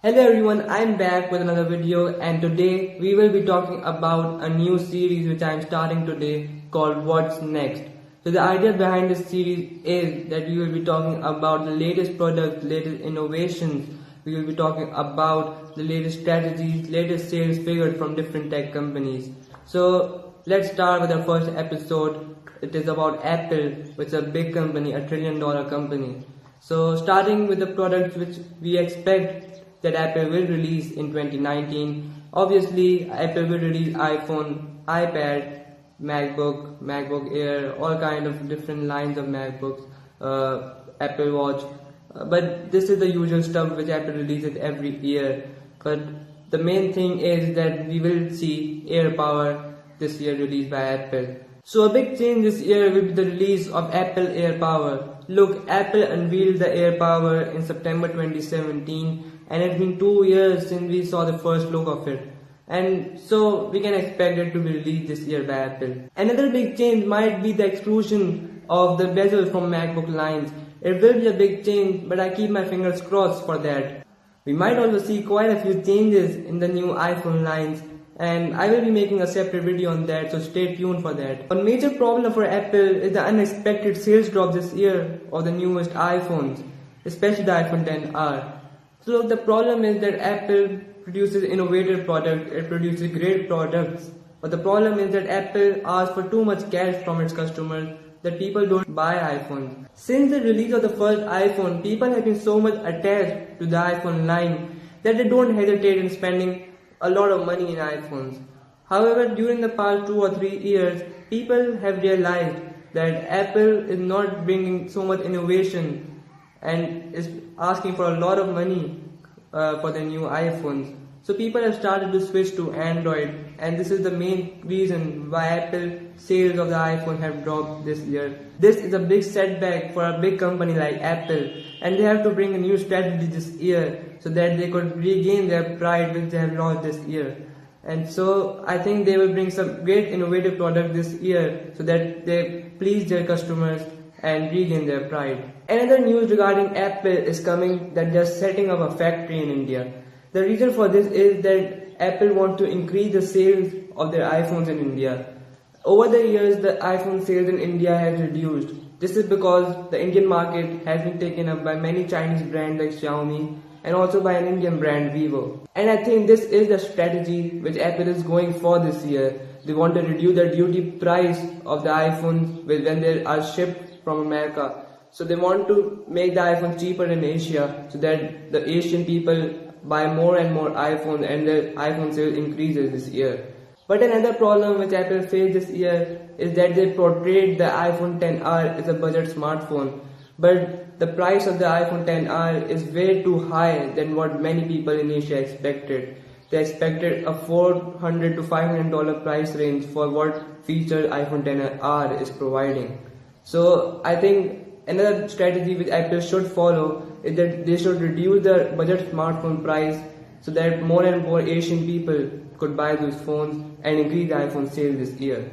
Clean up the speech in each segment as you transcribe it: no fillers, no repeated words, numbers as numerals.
Hello everyone, I'm back with another video and today we will be talking about a new series which I'm starting today called What's Next. So the idea behind this series is that we will be talking about the latest products, latest innovations, we will be talking about the latest strategies, latest sales figures from different tech companies. So let's start with our first episode. It is about Apple, which is a big company, a $1 trillion company. So starting with the products which we expect that Apple will release in 2019. Obviously, Apple will release iPhone, iPad, MacBook Air, all kind of different lines of MacBooks, Apple Watch. But this is the usual stuff which Apple releases every year. But the main thing is that we will see AirPower this year released by Apple. So a big change this year will be the release of Apple AirPower. Look, Apple unveiled the AirPower in September 2017 and it's been 2 years since we saw the first look of it. And so we can expect it to be released this year by Apple. Another big change might be the exclusion of the bezel from MacBook lines. It will be a big change, but I keep my fingers crossed for that. We might also see quite a few changes in the new iPhone lines, and I will be making a separate video on that, so stay tuned for that. One major problem for Apple is the unexpected sales drop this year of the newest iPhones, especially the iPhone XR. So the problem is that Apple produces innovative products, it produces great products, but the problem is that Apple asks for too much cash from its customers that people don't buy iPhones. Since the release of the first iPhone, people have been so much attached to the iPhone line that they don't hesitate in spending a lot of money in iPhones. However, during the past 2 or 3 years, people have realized that Apple is not bringing so much innovation and is asking for a lot of money for the new iPhones. So people have started to switch to Android, and this is the main reason why Apple sales of the iPhone have dropped this year. This is a big setback for a big company like Apple, and they have to bring a new strategy this year so that they could regain their pride which they have lost this year. And so I think they will bring some great innovative product this year so that they please their customers and regain their pride. Another news regarding Apple is coming that they are setting up a factory in India. The reason for this is that Apple wants to increase the sales of their iPhones in India. Over the years, the iPhone sales in India has reduced. This is because the Indian market has been taken up by many Chinese brands like Xiaomi and also by an Indian brand, Vivo. And I think this is the strategy which Apple is going for this year. They want to reduce the duty price of the iPhones when they are shipped from America. So they want to make the iPhone cheaper in Asia so that the Asian people buy more and more iPhones and the iPhone sales increases this year. But another problem which Apple faced this year is that they portrayed the iPhone XR as a budget smartphone. But the price of the iPhone XR is way too high than what many people in Asia expected. They expected a $400 to $500 price range for what feature iPhone XR is providing. So I think another strategy which Apple should follow is that they should reduce the budget smartphone price so that more and more Asian people could buy those phones and increase the iPhone sales this year.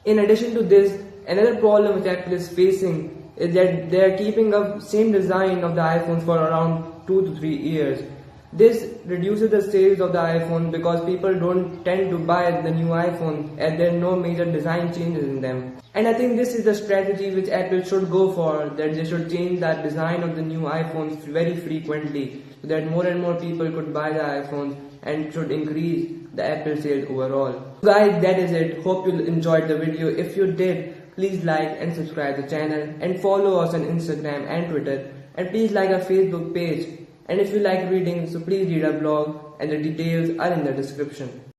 In addition to this, another problem which Apple is facing is that they are keeping up same design of the iPhones for around 2 to 3 years. This reduces the sales of the iPhone because people don't tend to buy the new iPhone as there are no major design changes in them. And I think this is the strategy which Apple should go for, that they should change that design of the new iPhones very frequently so that more and more people could buy the iPhones and should increase the Apple sales overall. Guys, that is it. Hope you enjoyed the video. If you did, please like and subscribe the channel and follow us on Instagram and Twitter, and please like our Facebook page. And if you like reading, so please read our blog and the details are in the description.